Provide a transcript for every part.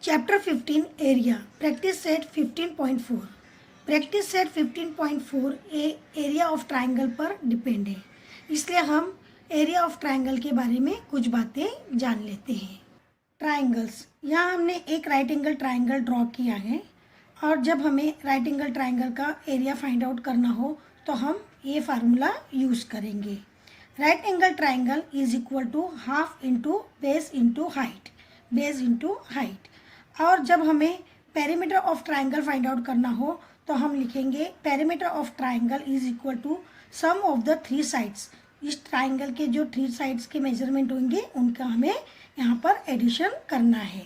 Chapter 15 area practice set 15.4 practice set 15.4 area of triangle पर depend है, इसलिए हम एरिया ऑफ ट्राइंगल के बारे में कुछ बातें जान लेते हैं। ट्राइंगल्स, यहाँ हमने एक राइट एंगल ट्राइंगल ड्रॉ किया है और जब हमें राइट एंगल ट्राइंगल का एरिया फाइंड आउट करना हो तो हम ये फार्मूला यूज़ करेंगे। Right angle triangle is equal to half into base into height, base into height. और जब हमें perimeter of triangle find out करना हो तो हम लिखेंगे perimeter of triangle is equal to sum of the three sides. इस ट्राइंगल के जो थ्री साइड्स के मेजरमेंट होंगे उनका हमें यहाँ पर एडिशन करना है।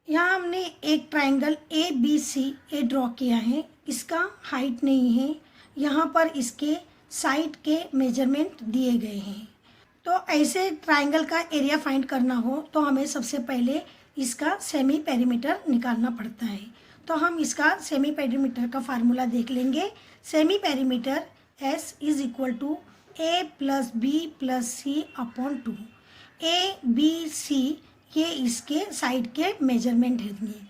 यहाँ हमने एक triangle A B C A draw किया है, इसका हाइट नहीं है, यहाँ पर इसके साइड के मेजरमेंट दिए गए हैं। तो ऐसे ट्राइंगल का एरिया फाइंड करना हो तो हमें सबसे पहले इसका सेमी पेरीमीटर निकालना पड़ता है। तो हम इसका सेमी पेरीमीटर का फार्मूला देख लेंगे। Semi perimeter S is equal to A plus B plus C upon two. A B C ये इसके साइड के मेजरमेंट होंगे।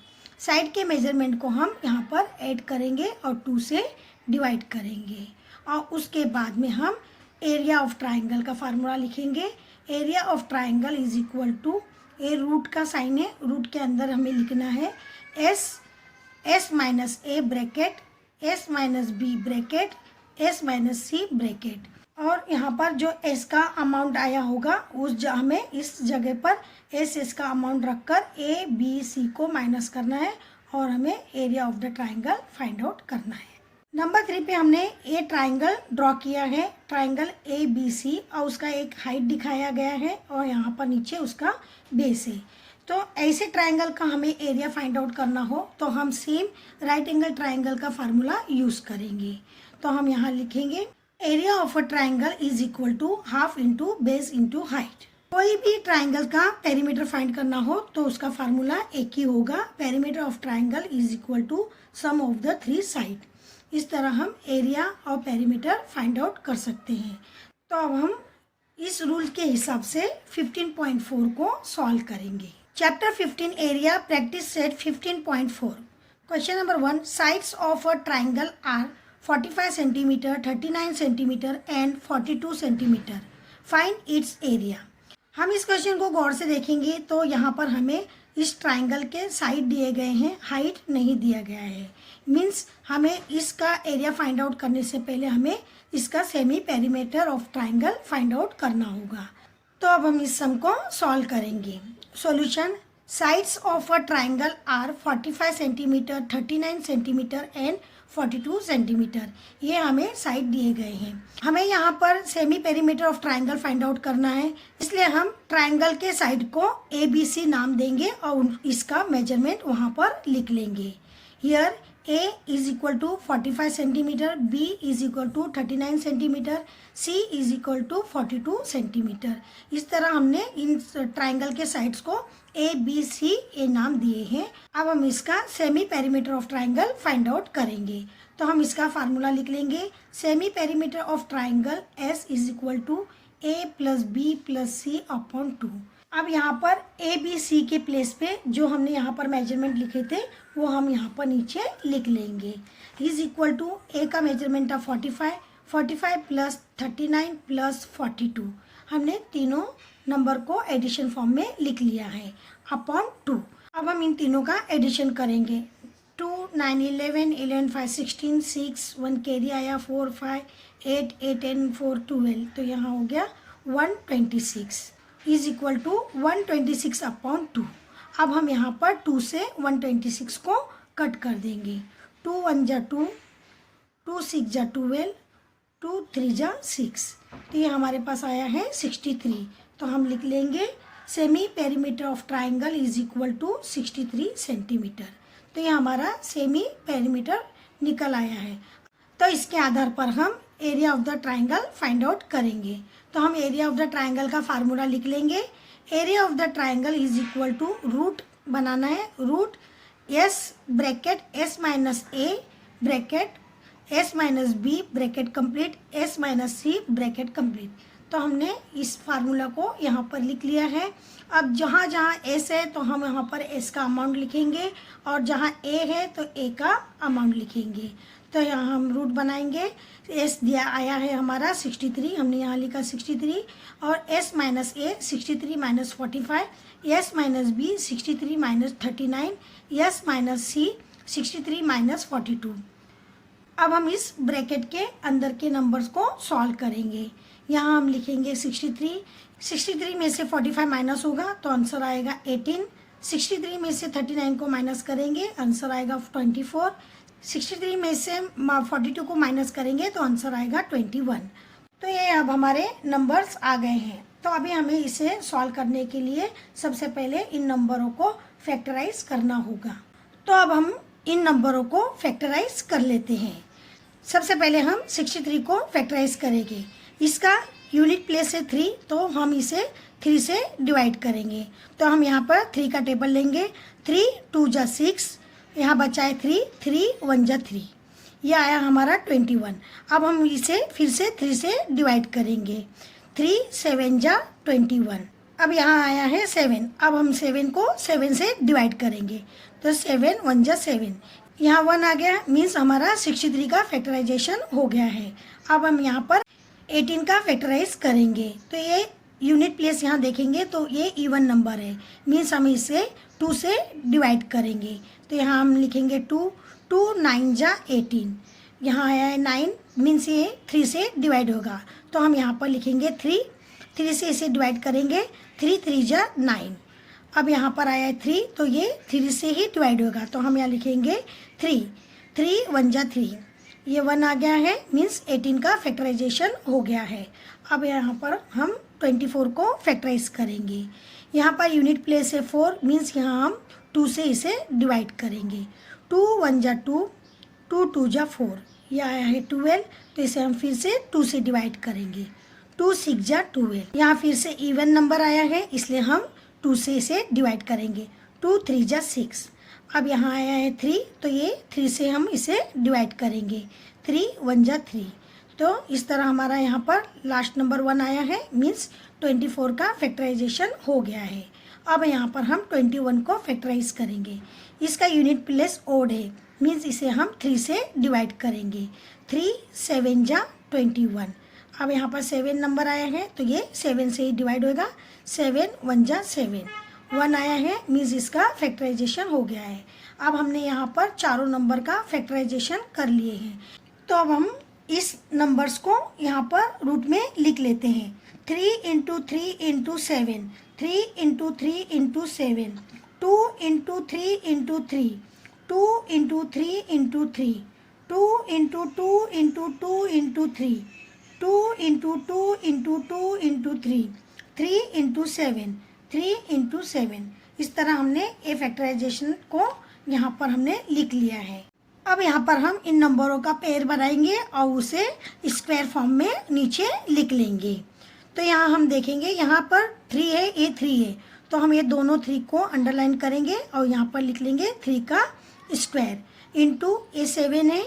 साइड के मेजरमेंट को हम यहाँ पर ऐड करेंगे और 2 से डिवाइड करेंगे और उसके बाद में हम एरिया ऑफ ट्राइंगल का फार्मूला लिखेंगे। Area of triangle is equal to, A root का साइन है, रूट के अंदर हमें लिखना है S minus A bracket, S minus B bracket, S minus C bracket. और यहाँ पर जो एस का अमाउंट आया होगा उस हमें इस जगह पर एस का अमाउंट रखकर ए बी सी को माइनस करना है और हमें area of the triangle find out करना है। नंबर 3 पे हमने ए ट्राइंगल ड्रॉ किया है, ट्राइंगल ए बी सी, और उसका एक हाइट दिखाया गया है और यहाँ पर नीचे उसका बेस है। तो ऐसे ट्राइंगल का हमें एरिया फाइंड आउट करना हो तो हम सेम राइट एंगल ट्राइंगल का फार्मूला यूज़ करेंगे। तो हम यहाँ लिखेंगे area of a triangle is equal to half into base into height. कोई भी ट्राइंगल का पेरीमीटर फाइंड करना हो तो उसका फार्मूला एक ही होगा, perimeter of triangle is equal to sum of the three side. इस तरह हम एरिया और पेरीमीटर फाइंड आउट कर सकते हैं। तो अब हम इस रूल के हिसाब से 15.4 को सॉल्व करेंगे। Chapter 15 area practice set 15.4। Question number 1, sides of a triangle are 45 centimetre, 39 centimetre and 42 centimetre. Find its area. हम इस क्वेश्चन को गौर से देखेंगे तो यहाँ पर हमें इस ट्राइंगल के साइड दिए गए हैं, हाइट नहीं दिया गया है। मीन्स हमें इसका एरिया फाइंड आउट करने से पहले हमें इसका semi perimeter of triangle find out करना होगा। तो अब हम इस सम को सॉल्व करेंगे। Solution, sides of a triangle are 45 centimetre, 39 centimetre and 42 centimetre. ये हमें साइड दिए गए हैं। हमें यहाँ पर semi perimeter of triangle find out करना है, इसलिए हम ट्राइंगल के साइड को ए बी सी नाम देंगे और इसका मेजरमेंट वहाँ पर लिख लेंगे। Here A is equal to 45 centimetre, B is equal to 39 centimetre, C is equal to 42 centimetre. इस तरह हमने इन ट्राइंगल के साइड्स को A, B, C, A नाम दिए हैं। अब हम इसका semi perimeter of triangle find out करेंगे। तो हम इसका फार्मूला लिख लेंगे। Semi perimeter of triangle S is equal to A plus B plus C upon 2। अब यहाँ पर ए बी सी के प्लेस पे जो हमने यहाँ पर मेजरमेंट लिखे थे वो हम यहाँ पर नीचे लिख लेंगे। इज इक्वल टू ए का मेजरमेंट था 45, 45 प्लस 39 प्लस 42। हमने तीनों नंबर को एडिशन फॉर्म में लिख लिया है अपॉन 2। अब हम इन तीनों का एडिशन करेंगे। 2, 9, 11, 11, 5, 16, 6, 1 कैरी आया, 4, 5, 8, 8 एंड 4, 12। तो यहाँ हो गया 126 इज इक्वल टू 126 अपॉन 2। अब हम यहाँ पर 2 से 126 को कट कर देंगे। 2 1 जा 2, 2 6 जा 12, 2 3 जा 6। तो ये हमारे पास आया है 63। तो हम लिख लेंगे semi perimeter of triangle is equal to 63 centimetre. तो ये हमारा सेमी पेरीमीटर निकल आया है। तो इसके आधार पर हम area of the triangle find out करेंगे। तो हम एरिया ऑफ द ट्राइंगल का फार्मूला लिख लेंगे। Area of the triangle is equal to root बनाना है, root S bracket S minus A bracket S minus B bracket complete S minus C bracket complete. तो हमने इस फार्मूला को यहाँ पर लिख लिया है। अब जहाँ जहाँ एस है तो हम यहाँ पर एस का अमाउंट लिखेंगे और जहाँ ए है तो ए का अमाउंट लिखेंगे। तो यहाँ हम रूट बनाएंगे। एस दिया आया है हमारा 63, हमने यहाँ लिखा 63 और S minus A 63 minus 45, S minus B 63 minus 39, S minus C 63 minus 42। अब हम इस ब्रैकेट के अंदर के नंबर्स को सॉल्व करेंगे। यहाँ हम लिखेंगे 63 में से 45 माइनस होगा तो आंसर आएगा 18। 63 में से 39 को माइनस करेंगे, आंसर आएगा 24। 63 में से 42 को माइनस करेंगे तो आंसर आएगा 21। तो ये अब हमारे नंबर्स आ गए हैं। तो अभी हमें इसे सॉल्व करने के लिए सबसे पहले इन नंबरों को फैक्टराइज करना होगा। तो अब हम इन नंबरों को फैक्टराइज कर लेते हैं। सबसे पहले हम 63 को फैक्टराइज करेंगे। इसका यूनिट प्लेस है 3, तो हम इसे 3 से डिवाइड करेंगे। तो हम यहाँ पर 3 का टेबल लेंगे। 3 2 जा 6, यहाँ बचा है 3, 3 1 जा 3, यह आया हमारा 21। अब हम इसे फिर से 3 से डिवाइड करेंगे। 3 7 जा 21, अब यहाँ आया है 7। अब हम 7 को 7 से डिवाइड करेंगे तो 7 1 जा 7, यहाँ 1 आ गया, मीन्स हमारा 63 का फैक्टराइजेशन हो गया है। अब हम यहाँ पर 18 का फैक्टराइज करेंगे। तो ये यूनिट प्लेस यहाँ देखेंगे तो ये इवन नंबर है, मीन्स हम इसे 2 से डिवाइड करेंगे। तो यहाँ हम लिखेंगे 2 2 9 जा 18, यहाँ आया है 9, मीन्स ये 3 से डिवाइड होगा। तो हम यहाँ पर लिखेंगे 3 से इसे डिवाइड करेंगे। 3 3 जा 9, अब यहाँ पर आया है 3, तो ये 3 से ही डिवाइड होगा। तो हम यहाँ लिखेंगे 3 1 जा 3, ये 1 आ गया है, मीन्स 18 का फैक्टराइजेशन हो गया है। अब यहाँ पर हम 24 को फैक्टराइज करेंगे। यहाँ पर यूनिट प्लेस है 4, मीन्स यहाँ हम 2 से इसे डिवाइड करेंगे। 2 1 जा 2, 2 2 जा 4, यह आया है 12, तो इसे हम फिर से 2 से डिवाइड करेंगे। 2 6 जा 12, यहाँ फिर से इवन नंबर आया है इसलिए हम 2 से इसे डिवाइड करेंगे। 2 3 जा 6, अब यहाँ आया है 3, तो ये 3 से हम इसे डिवाइड करेंगे। 3 1 जा 3, तो इस तरह हमारा यहाँ पर लास्ट नंबर 1 आया है, मीन्स 24 का फैक्टराइजेशन हो गया है। अब यहाँ पर हम 21 को फैक्टराइज करेंगे। इसका यूनिट प्लेस ओड है, मीन्स इसे हम 3 से डिवाइड करेंगे। 3 7 जा 21, अब यहाँ पर 7 नंबर आया है तो ये 7 से ही डिवाइड होगा। 7 1 जा 7, 1 आया है, मीन्स इसका फैक्टराइजेशन हो गया है। अब हमने यहाँ पर चारों नंबर का फैक्टराइजेशन कर लिए हैं। तो अब हम इस नंबर्स को यहाँ पर रूट में लिख लेते हैं। 3 × 3 × 7, 3 × 3 × 7, 2 × 3 × 3, 2 × 3 × 3, 2 × 2 × 2 × 3, 2 × 2 × 2 × 3, 3 × 7, 3 × 7। इस तरह हमने ए फैक्टराइजेशन को यहाँ पर हमने लिख लिया है। अब यहाँ पर हम इन नंबरों का पेयर बनाएंगे और उसे स्क्वायर फॉर्म में नीचे लिख लेंगे। तो यहाँ हम देखेंगे यहाँ पर 3 है, ये 3 है, तो हम ये दोनों 3 को अंडरलाइन करेंगे और यहाँ पर लिख लेंगे 3 का स्क्वायर इंटू ये 7 है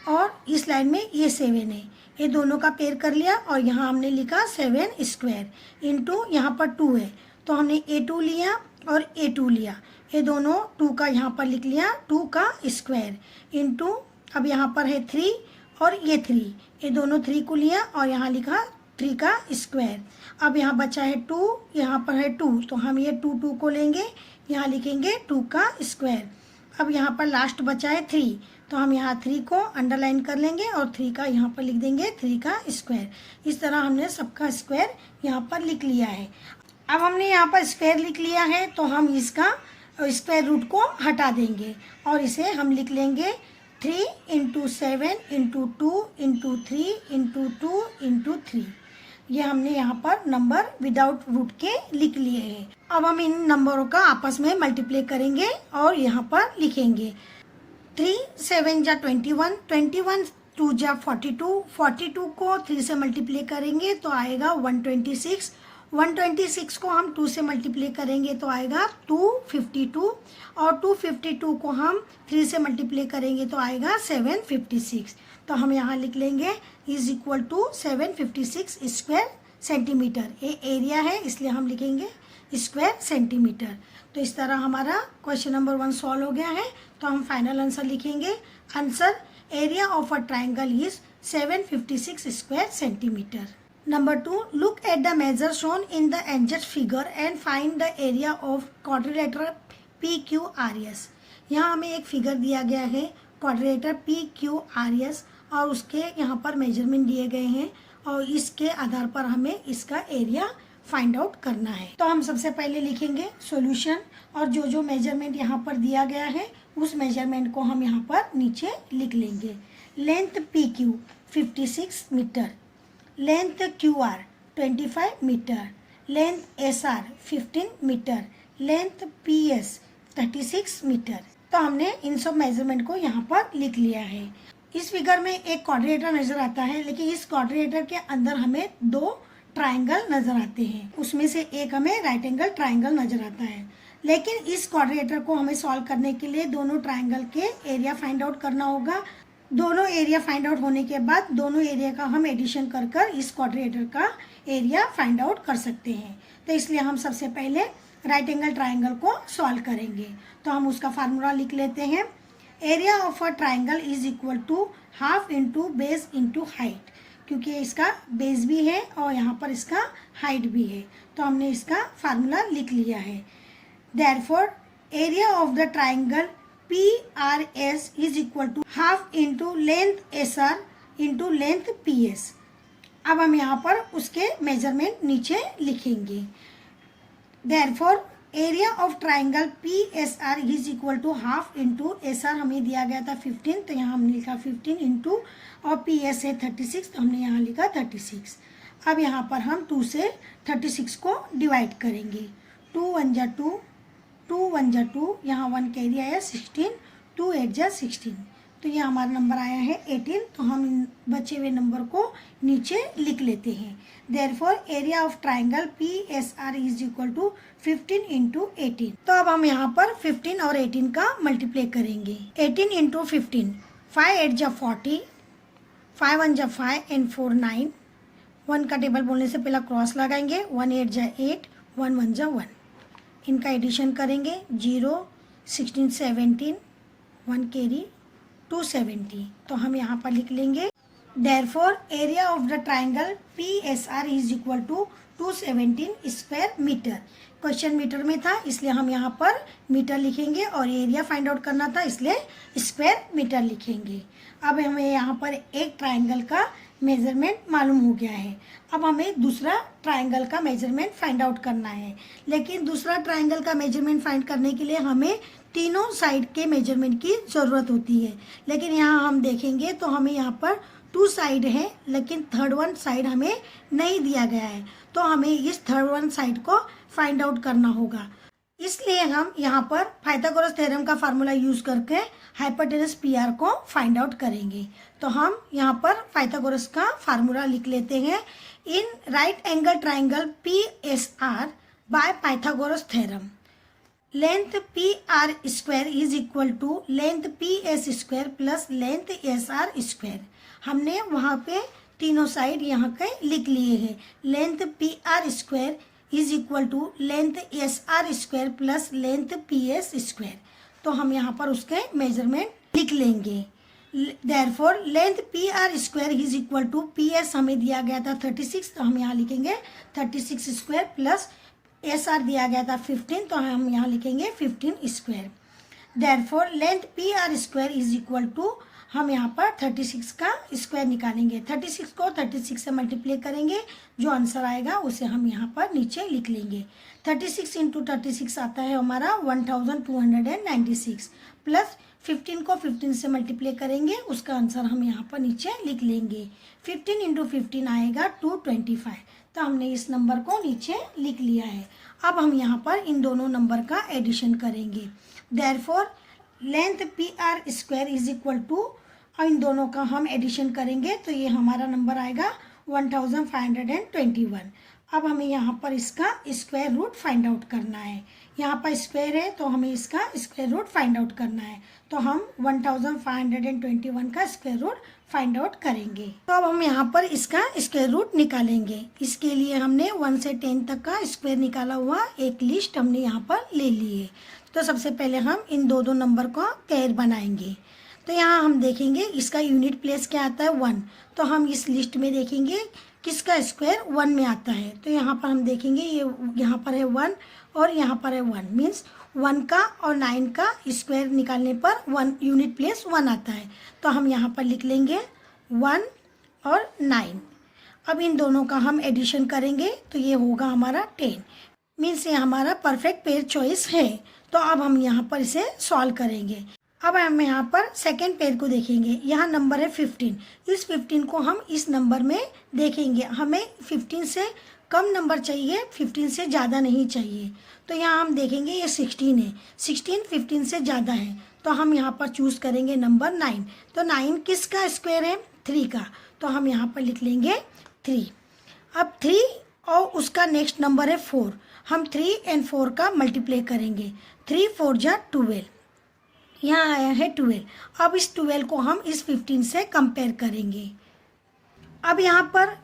और इस लाइन में ये 7 है, ये दोनों का पेयर कर लिया और यहाँ हमने लिखा 7 स्क्वायर इंटू यहाँ पर 2 है तो हमने A2 लिया और A2 लिया, ये दोनों 2 का यहाँ पर लिख लिया 2 का स्क्वायर इंटू अब यहाँ पर है 3 और ये 3, ये दोनों 3 को लिया और यहाँ लिखा 3 का स्क्वायर। अब यहाँ बचा है 2, यहाँ पर है 2, तो हम ये 2 को लेंगे, यहाँ लिखेंगे 2 का स्क्वायर। अब यहाँ पर लास्ट बचा है 3, तो हम यहाँ 3 को अंडरलाइन कर लेंगे और 3 का यहाँ पर लिख देंगे 3 का स्क्वायर। इस तरह हमने सबका स्क्वायर यहाँ पर लिख लिया है। अब हमने यहाँ पर स्क्वायर लिख लिया है तो हम इसका स्क्वायर रूट को हटा देंगे और इसे हम लिख लेंगे 3 × 7 × 2 × 3 × 2 × 3। ये हमने यहाँ पर नंबर विदाउट रूट के लिख लिए हैं। अब हम इन नंबरों का आपस में मल्टीप्लाई करेंगे और यहाँ पर लिखेंगे 3 7 जा 21, 21 2 जा 42, 42 को 3 से मल्टीप्लाई करेंगे तो आएगा 126, 126 को हम 2 से मल्टीप्लाई करेंगे तो आएगा 252 और 252 को हम 3 से मल्टीप्लाई करेंगे तो आएगा 756। तो हम यहाँ लिख लेंगे is equal to 756 square centimetre. ये एरिया है इसलिए हम लिखेंगे स्क्वायर सेंटीमीटर। तो इस तरह हमारा क्वेश्चन नंबर 1 सॉल्व हो गया है। तो हम फाइनल आंसर लिखेंगे। Answer area of a triangle is 756 square centimetre. Number 2, look at the measure shown in the adjacent figure and find the area of quadrilateral PQRS। यहाँ हमें एक फिगर दिया गया है क्वाड्रिलेटरल PQRS और उसके यहाँ पर मेजरमेंट दिए गए हैं और इसके आधार पर हमें इसका एरिया फाइंड आउट करना है। तो हम सबसे पहले लिखेंगे सॉल्यूशन और जो मेजरमेंट यहाँ पर दिया गया है उस मेजरमेंट को हम यहाँ पर नीचे लिख लेंगे। Length PQ 56 metre, length QR 25 metre, length SR 15 metre, length PS 36 metre. तो हमने इन सब मेजरमेंट को यहाँ पर लिख लिया है। इस फिगर में एक क्वाड्रिलेटर नजर आता है, लेकिन इस क्वाड्रिलेटर के अंदर हमें 2 ट्राइंगल नजर आते हैं। उसमें से एक हमें राइट एंगल ट्राइंगल नजर आता है। लेकिन इस क्वाड्रिलेटर को हमें सॉल्व करने के लिए दोनों ट्राइंगल के एरिया फाइंड आउट करना होगा। दोनों एरिया फाइंड आउट होने के बाद दोनों एरिया का हम एडिशन कर कर इस क्वाड्रिलेटर का एरिया फाइंड आउट कर सकते हैं। तो इसलिए हम सबसे पहले राइट एंगल ट्राइंगल को सॉल्व करेंगे। तो हम उसका फार्मूला लिख लेते हैं। Area of a triangle is equal to half into base into height, क्योंकि इसका बेस भी है और यहाँ पर इसका हाइट भी है। तो हमने इसका फार्मूला लिख लिया है। Therefore area of the triangle PRS is equal to half into length SR into length PS। अब हम यहाँ पर उसके मेजरमेंट नीचे लिखेंगे। Therefore area of triangle PSR is equal to half into SR हमें दिया गया था 15, तो यहाँ हमने लिखा 15 इंटू और PS है 36, तो हमने यहाँ लिखा 36। अब यहाँ पर हम 2 से 36 को डिवाइड करेंगे। 2 1 जा 2, 2 1 जा 2, यहाँ 1 कैरी आया 16, 2 8 जा 16, तो ये हमारा नंबर आया है 18। तो हम इन बचे हुए नंबर को नीचे लिख लेते हैं। Therefore area of triangle PSR is equal to 15 into 18। तो अब हम यहाँ पर 15 और 18 का मल्टीप्लाई करेंगे। 18 इंटू 15, 5 8 जा 40, 5 1 जा 5 एंड 4 9। 1 का टेबल बोलने से पहला क्रॉस लगाएंगे। 1 8 जा 8, 1 1 जा 1। इनका एडिशन करेंगे। 0 16 17, 1 कैरी 270। तो हम यहाँ पर लिख लेंगे। Therefore area of the triangle PSR is equal to 217 square metre. Question metre में था इसलिए हम यहाँ पर मीटर लिखेंगे और एरिया फाइंड आउट करना था इसलिए स्क्वायर मीटर लिखेंगे। अब हमें यहाँ पर एक ट्राइंगल का मेजरमेंट मालूम हो गया है। अब हमें दूसरा ट्राइंगल का मेजरमेंट फाइंड आउट करना है, लेकिन दूसरा ट्राइंगल का मेजरमेंट फाइंड करने के लिए हमें तीनों साइड के मेजरमेंट की ज़रूरत होती है। लेकिन यहाँ हम देखेंगे तो हमें यहाँ पर 2 साइड है, लेकिन थर्ड वन साइड हमें नहीं दिया गया है। तो हमें इस थर्ड वन साइड को फाइंड आउट करना होगा। इसलिए हम यहाँ पर पाइथागोरस थ्योरम का फार्मूला यूज करके हाइपोटेनस PR को फाइंड आउट करेंगे। तो हम यहाँ पर पाइथागोरस का फार्मूला लिख लेते हैं। In right angle triangle PSR by Pythagoras theorem, length PR square is equal to length PS square plus length SR square. हमने वहाँ पे तीनों साइड यहाँ के लिख लिए हैं। Length PR square is equal to length SR square plus length PS square. तो हम यहाँ पर उसके मेजरमेंट लिख लेंगे। Therefore length PR square is equal to PS हमें दिया गया था 36, तो हम यहाँ लिखेंगे 36 स्क्वायर प्लस SR दिया गया था 15, तो हम यहाँ लिखेंगे 15 square. Therefore length PR square is equal to हम यहाँ पर 36 का स्क्वायर निकालेंगे। 36 को 36 से मल्टीप्लाई करेंगे, जो आंसर आएगा उसे हम यहाँ पर नीचे लिख लेंगे। 36 इंटू 36 आता है हमारा 1296 प्लस 15 को 15 से मल्टीप्लाई करेंगे, उसका आंसर हम यहाँ पर नीचे लिख लेंगे। 15 इंटू 15 आएगा 225। तो हमने इस नंबर को नीचे लिख लिया है। अब हम यहाँ पर इन दोनों नंबर का एडिशन करेंगे। Therefore length PR square is equal to, इन दोनों का हम एडिशन करेंगे तो ये हमारा नंबर आएगा 1521। अब हमें यहाँ पर इसका स्क्वायर रूट फाइंड आउट करना है। यहाँ पर स्क्वायर है तो हमें इसका स्क्वायर रूट फाइंड आउट करना है। तो हम 1521 का स्क्वायर रूट फाइंड आउट करेंगे। तो अब हम यहाँ पर इसका स्क्वायर रूट निकालेंगे। इसके लिए हमने 1 से 10 तक का स्क्वायर निकाला हुआ एक लिस्ट हमने यहाँ पर ले ली है। तो सबसे पहले हम इन दो नंबर का पेयर बनाएंगे। तो यहाँ हम देखेंगे इसका यूनिट प्लेस क्या आता है 1। तो हम इस लिस्ट में देखेंगे किसका स्क्वायर 1 में आता है। तो यहाँ पर हम देखेंगे ये यहाँ पर है 1 और यहाँ पर है 1, मीन्स 1 का और 9 का स्क्वायर निकालने पर 1 यूनिट प्लेस 1 आता है। तो हम यहाँ पर लिख लेंगे 1 और 9। अब इन दोनों का हम एडिशन करेंगे तो ये होगा हमारा 10, मीन्स ये हमारा परफेक्ट पेयर चॉइस है। तो अब हम यहाँ पर इसे सॉल्व करेंगे। अब हम यहाँ पर सेकेंड पेयर को देखेंगे। यहाँ नंबर है 15। इस 15 को हम इस नंबर में देखेंगे। हमें 15 से कम नंबर चाहिए, 15 से ज़्यादा नहीं चाहिए। तो यहाँ हम देखेंगे ये 16 है, 16 15 से ज़्यादा है। तो हम यहाँ पर चूज़ करेंगे नंबर 9। तो 9 किसका स्क्वायर है 3 का। तो हम यहाँ पर लिख लेंगे 3। अब 3 और उसका नेक्स्ट नंबर है 4। हम 3 और 4 का मल्टीप्लाई करेंगे। 3 4 जा 12, यहाँ आया है 12। अब इस 12 को हम इस 15 से कंपेयर करेंगे। अब यहाँ पर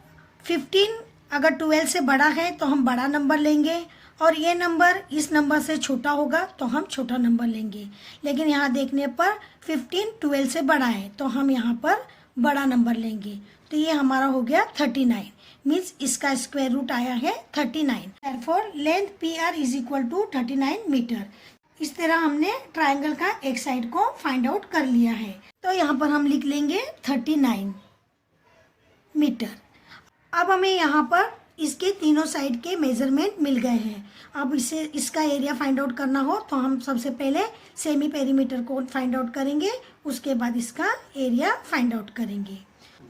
15 अगर 12 से बड़ा है तो हम बड़ा नंबर लेंगे और ये नंबर इस नंबर से छोटा होगा तो हम छोटा नंबर लेंगे। लेकिन यहाँ देखने पर 15 12 से बड़ा है तो हम यहाँ पर बड़ा नंबर लेंगे। तो ये हमारा हो गया 39, मीन्स इसका स्क्वायर रूट आया है 39। Therefore length PR is equal to 39 metre. इस तरह हमने ट्रायंगल का एक साइड को फाइंड आउट कर लिया है। तो यहाँ पर हम लिख लेंगे 39 मीटर। अब हमें यहाँ पर इसके तीनों साइड के मेजरमेंट मिल गए हैं। अब इसे इसका एरिया फाइंड आउट करना हो तो हम सबसे पहले सेमी पेरीमीटर को फाइंड आउट करेंगे, उसके बाद इसका एरिया फाइंड आउट करेंगे।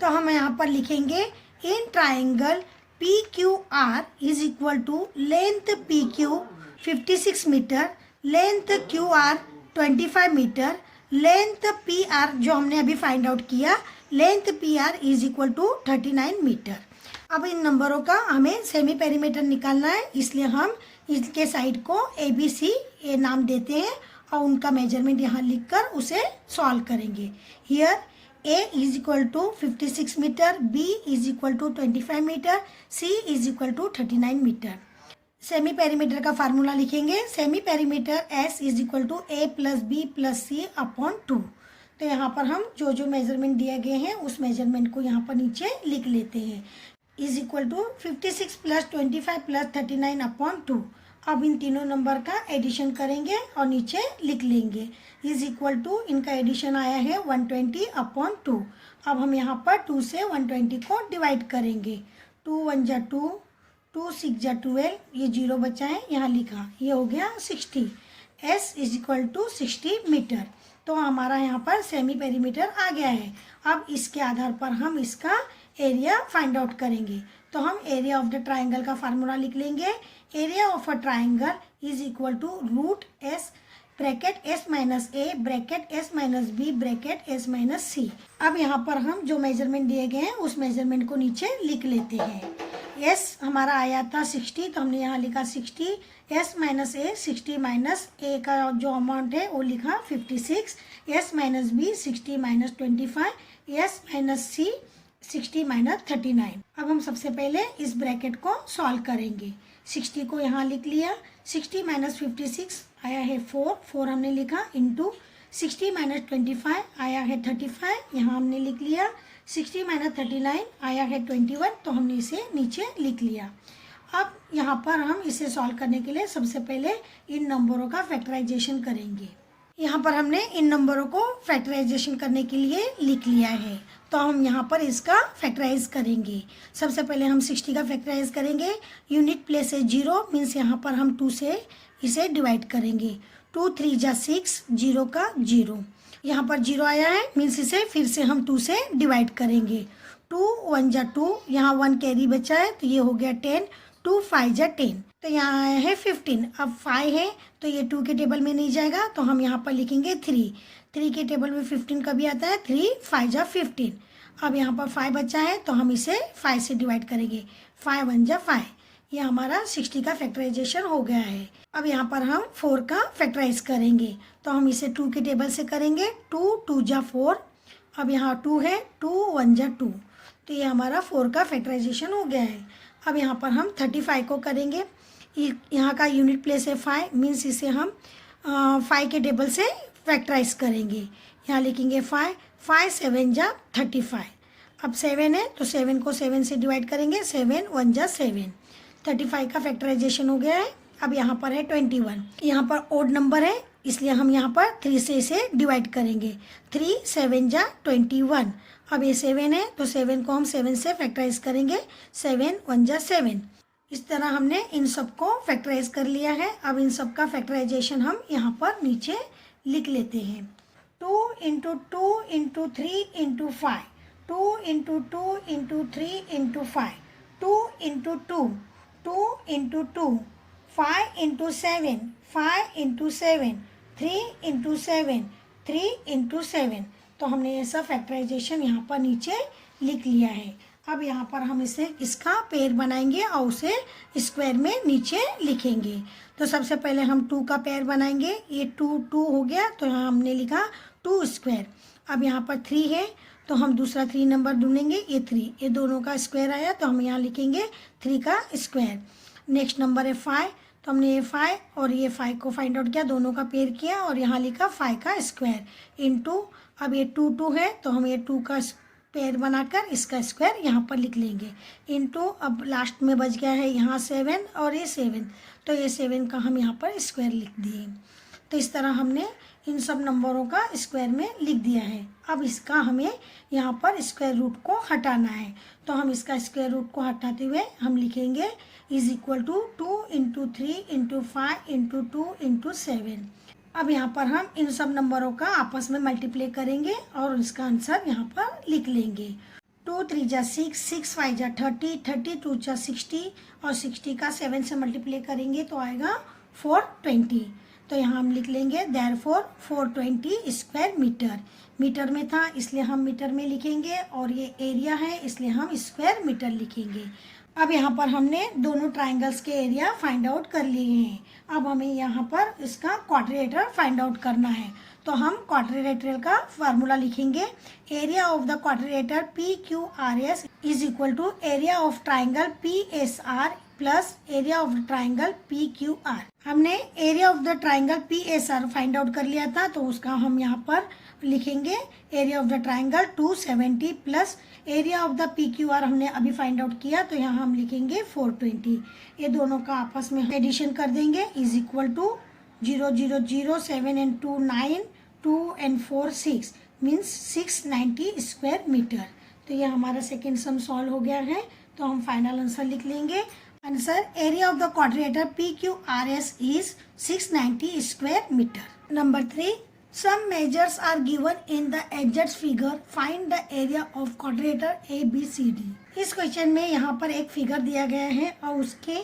तो हम यहाँ पर लिखेंगे in triangle PQR is equal to length PQ 56 metre, length QR 25 metre, length PR जो हमने अभी फाइंड आउट किया, length PR is equal to 39 metre. अब इन नंबरों का हमें सेमी पेरीमीटर निकालना है, इसलिए हम इसके साइड को ABC ए नाम देते हैं और उनका मेजरमेंट यहाँ लिखकर उसे सॉल्व करेंगे। Here A is equal to 56 metre, B is equal to 25 metre, C is equal to 39 metre. Semi perimeter का फार्मूला लिखेंगे। Semi perimeter S is equal to A plus B plus C upon 2। तो यहाँ पर हम जो जो measurement दिए गए हैं उस मेजरमेंट को यहाँ पर नीचे लिख लेते हैं। Is equal to 56 plus 25 plus 39 upon 2। अब इन तीनों नंबर का एडिशन करेंगे और नीचे लिख लेंगे। इज इक्वल टू इनका एडिशन आया है 120 अपॉन 2। अब हम यहाँ पर 2 से 120 को डिवाइड करेंगे। 2 1 जा 2, 2 6 जा 12, ये 0 बचा है यहाँ लिखा, ये हो गया 60। S is equal to 60 metre. तो हमारा यहाँ पर सेमी पेरीमीटर आ गया है। अब इसके आधार पर हम इसका एरिया फाइंड आउट करेंगे। तो हम एरिया ऑफ द ट्राइंगल का फार्मूला लिख लेंगे। Area of a triangle is equal to root S bracket S minus A bracket S minus B bracket S minus C। अब यहाँ पर हम जो मेजरमेंट दिए गए हैं उस मेजरमेंट को नीचे लिख लेते हैं। S हमारा आया था 60, तो हमने यहाँ लिखा 60। S minus A 60 minus A का जो अमाउंट है वो लिखा 56। S minus B 60 minus 25, S minus C 60 minus 39। अब हम सबसे पहले इस ब्रैकेट को सॉल्व करेंगे। 60 को यहाँ लिख लिया, 60 माइनस 56 आया है 4, 4 हमने लिखा इंटू 60 माइनस 25 आया है 35, यहाँ हमने लिख लिया। 60 माइनस 39 आया है 21, तो हमने इसे नीचे लिख लिया। अब यहाँ पर हम इसे सॉल्व करने के लिए सबसे पहले इन नंबरों का फैक्टराइजेशन करेंगे। यहाँ पर हमने इन नंबरों को फैक्टराइजेशन करने के लिए लिख लिया है, तो हम यहाँ पर इसका फैक्टराइज करेंगे। सबसे पहले हम 60 का फैक्टराइज करेंगे। यूनिट प्लेस है 0, मीन्स यहाँ पर हम 2 से इसे डिवाइड करेंगे। 2 3 जा 6, 0 का 0, यहाँ पर 0 आया है, मीन्स इसे फिर से हम 2 से डिवाइड करेंगे। 2 1 जा 2, यहाँ 1 कैरी बचा है तो ये हो गया 10। 2 5 जा 10, तो यहाँ आया है 15। अब 5 है तो ये 2 के टेबल में नहीं जाएगा, तो हम यहाँ पर लिखेंगे 3। 3 के टेबल में 15 कभी आता है, 3 5 जा 15। अब यहाँ पर 5 बचा है तो हम इसे 5 से डिवाइड करेंगे। 5 1 जा 5, ये हमारा 60 का फैक्टराइजेशन हो गया है। अब यहाँ पर हम 4 का फैक्टराइज करेंगे, तो हम इसे 2 के टेबल से करेंगे। 2 2 जा 4, अब यहाँ 2 है, 2 1 जा 2, तो ये हमारा 4 का फैक्टराइजेशन हो गया है। अब यहाँ पर हम 35 को करेंगे। यहाँ का यूनिट प्लेस है 5, मीन्स इसे हम 5 के टेबल से फैक्टराइज करेंगे। यहाँ लिखेंगे 5 5 7 जा 35। अब 7 है तो 7 को 7 से डिवाइड करेंगे, 7 1 जा 7। 35 का फैक्टराइजेशन हो गया है। अब यहाँ पर है 21, यहाँ पर ओड नंबर है इसलिए हम यहाँ पर 3 से इसे डिवाइड करेंगे। 3 7 जा 21। अब ये 7 है तो 7 को हम 7 से फैक्टराइज करेंगे, 7 1 जा 7। इस तरह हमने इन सब को फैक्टराइज कर लिया है। अब इन सब का फैक्टराइजेशन हम यहाँ पर नीचे लिख लेते हैं। 2 into 2 into 3 into 5, 2 into 2 into 3 into 5, 2 into 2, 2 into 2, 5 into 7, 5 into 7, 3 into 7, 3 into 7। तो हमने ये सब फैक्टराइजेशन यहाँ पर नीचे लिख लिया है। अब यहाँ पर हम इसका पेयर बनाएंगे और उसे स्क्वायर में नीचे लिखेंगे। तो सबसे पहले हम 2 का पेयर बनाएंगे। ये 2 2 हो गया तो यहाँ हमने लिखा 2 स्क्वायर। अब यहाँ पर 3 है तो हम दूसरा 3 नंबर ढूंढेंगे, ये 3, ये दोनों का स्क्वायर आया तो हम यहाँ लिखेंगे 3 का स्क्वायर। नेक्स्ट नंबर है 5, तो हमने ये 5 और ये 5 को फाइंड आउट किया, दोनों का पेयर किया और यहाँ लिखा 5 का स्क्वायर इनटू, अब ये 2 2 है तो हम ये 2 का पेयर बनाकर इसका स्क्वायर यहाँ पर लिख लेंगे इनटू, अब लास्ट में बच गया है यहाँ 7 और ये 7, तो ये 7 का हम यहाँ पर स्क्वायर लिख दिए। तो इस तरह हमने इन सब नंबरों का स्क्वायर में लिख दिया है। अब इसका हमें यहाँ पर स्क्वायर रूट को हटाना है, तो हम इसका स्क्वायर रूट को हटाते हुए हम लिखेंगे is equal to 2 into 3 into 5 into 2 into 7। अब यहाँ पर हम इन सब नंबरों का आपस में मल्टीप्लाई करेंगे और इसका आंसर यहाँ पर लिख लेंगे। 2 3 जा 6, 6 5 जा 30, 32 जा 60 और 60 का 7 से मल्टीप्लाई करेंगे तो आएगा 420। तो यहाँ हम लिख लेंगे देयरफॉर 420 स्क्वायर मीटर। मीटर में था इसलिए हम मीटर में लिखेंगे और ये एरिया है इसलिए हम स्क्वायर मीटर लिखेंगे। अब यहाँ पर हमने दोनों ट्राइंगल्स के एरिया फाइंड आउट कर लिए हैं। अब हमें यहाँ पर इसका क्वाड्रिलेटरल फाइंड आउट करना है, तो हम क्वाड्रिलेटरल का फार्मूला लिखेंगे। Area of the quadrilateral PQRS is equal to area of triangle PSR plus area of triangle PQR। हमने area of the triangle PSR find out कर लिया था तो उसका हम यहाँ पर लिखेंगे area of the triangle 270 plus area of the PQR हमने अभी फाइंड आउट किया तो यहाँ हम लिखेंगे 420। ये दोनों का आपस में एडिशन कर देंगे is equal to 0 0 0 7 and 2 9, 2 and 4 6 means 690 square metre. तो ये हमारा सेकेंड सम सॉल्व हो गया है, तो हम फाइनल आंसर लिख लेंगे। Answer area of the quadrilateral PQRS is 690 square metre. Number 3, some measures are given in the adjust figure, find the area of quadrilateral ABCD। इस क्वेश्चन में यहाँ पर एक फिगर दिया गया है और उसके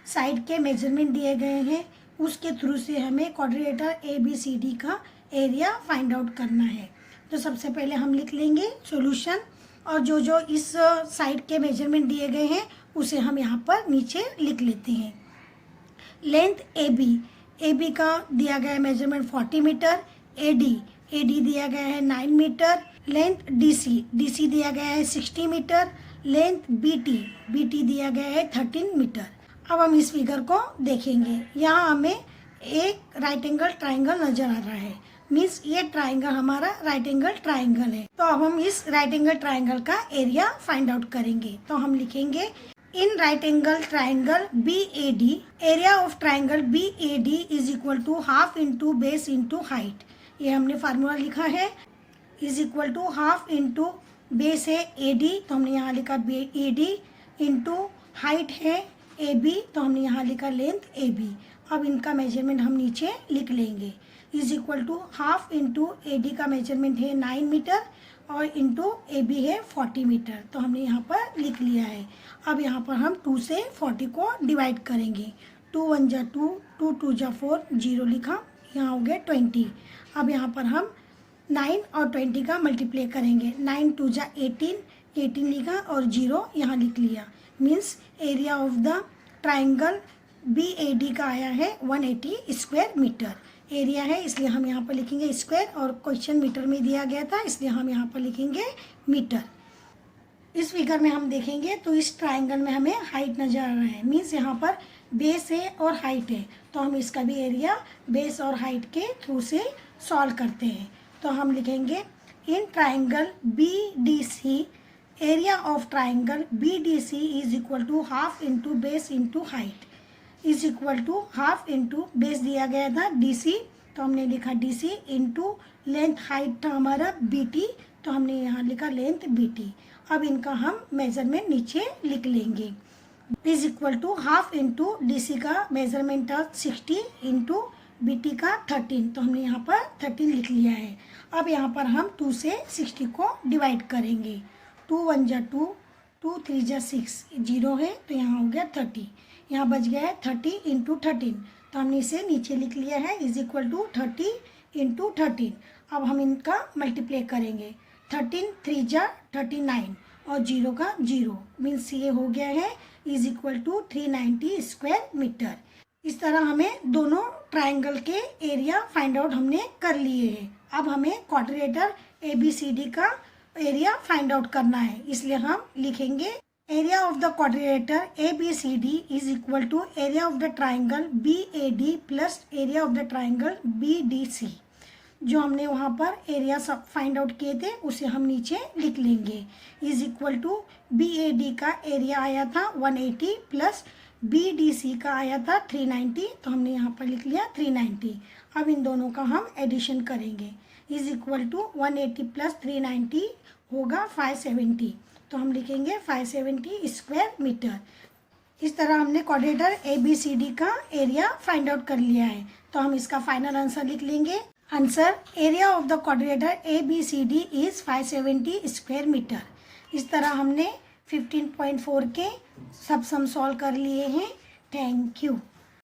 साइड के मेजरमेंट दिए गए हैं, उसके थ्रू से हमें क्वाड्रिलेटरल ABCD का एरिया फाइंड आउट करना है। तो सबसे पहले हम लिख लेंगे सॉल्यूशन और जो जो इस साइड के मेजरमेंट दिए गए हैं उसे हम यहाँ पर नीचे लिख लेते हैं। लेंथ AB का दिया गया है मेजरमेंट 40 मीटर, AD दिया गया है 9 मीटर, लेंथ DC दिया गया है 60 मीटर, लेंथ BT दिया गया है 13 मीटर। अब हम इस फिगर को देखेंगे, यहाँ हमें एक राइट एंगल ट्राइंगल नजर आ रहा है, मीन्स ये ट्राइंगल हमारा राइट एंगल ट्राइंगल है। तो अब हम इस राइट एंगल ट्राइंगल का एरिया फाइंड आउट करेंगे, तो हम लिखेंगे in right angle triangle BAD, area of triangle BAD is equal to half into base into height. ये हमने फार्मूला लिखा है, is equal to half into base है AD तो हमने यहाँ लिखा AD इंटू हाइट है AB तो हमने यहाँ लिखा लेंथ AB। अब इनका मेजरमेंट हम नीचे लिख लेंगे, is equal to half into AD का मेजरमेंट है 9 मीटर और इंटू AB है 40 मीटर, तो हमने यहाँ पर लिख लिया है। अब यहाँ पर हम 2 से 40 को डिवाइड करेंगे, 2 1 जा 2, 2 2 जा 4, 0 लिखा, यहाँ हो गया 20। अब यहाँ पर हम 9 और 20 का मल्टीप्लाई करेंगे, 9 2 जा 18 लिखा और 0 यहाँ लिख लिया, means area of the triangle BAD का आया है 180 स्क्वायर मीटर। एरिया है इसलिए हम यहाँ पर लिखेंगे स्क्वायर, और क्वेश्चन मीटर में दिया गया था इसलिए हम यहाँ पर लिखेंगे मीटर। इस फिगर में हम देखेंगे तो इस ट्राइंगल में हमें हाइट नज़र आ रहा है, मीन्स यहाँ पर बेस है और हाइट है, तो हम इसका भी एरिया बेस और हाइट के थ्रू से सॉल्व करते हैं। तो हम लिखेंगे in triangle BDC area of triangle BDC is equal to half into base into height is equal to half into base दिया गया था DC, तो हमने लिखा DC इंटू लेंथ हाइट था हमारा BT, तो हमने यहाँ लिखा लेंथ BT। अब इनका हम मेजरमेंट नीचे लिख लेंगे। Is equal to half into DC का मेजरमेंट था 60 इंटू BT का 13, तो हमने यहाँ पर 13 लिख लिया है। अब यहाँ पर हम 2 से 60 को डिवाइड करेंगे। 2 1 जा 2, 2 3 जा 6, 0 है तो यहाँ हो गया 30, यहाँ बच गया है 30 इंटू 13, तो हमने इसे नीचे लिख लिया है इज इक्वल टू 30 इंटू 13। अब हम इनका मल्टीप्लाई करेंगे। 13 3 जा 39 और 0 का 0, मीन्स ये हो गया है is equal to 390 square metre. इस तरह हमें दोनों ट्राइंगल के एरिया फाइंड आउट हमने कर लिए हैं। अब हमें क्वाड्रिलेटरल ABCD का एरिया फाइंड आउट करना है, इसलिए हम लिखेंगे area of the quadrilateral ABCD is equal to area of the triangle BAD plus area of the triangle BDC। जो हमने वहाँ पर एरिया फाइंड आउट किए थे उसे हम नीचे लिख लेंगे। इज इक्वल टू BAD का एरिया आया था 180 प्लस BDC का आया था 390, तो हमने यहाँ पर लिख लिया 390। अब इन दोनों का हम एडिशन करेंगे। इज इक्वल टू 180 प्लस 390 होगा 570, तो हम लिखेंगे 570 स्क्वायर मीटर। इस तरह हमने क्वाड्रिलेटरल ABCD का एरिया फाइंड आउट कर लिया है, तो हम इसका फाइनल आंसर लिख लेंगे। Answer area of the quadrilateral ABCD is 570 square metre. इस तरह हमने 15.4 के सब सम सॉल्व कर लिए हैं। Thank you.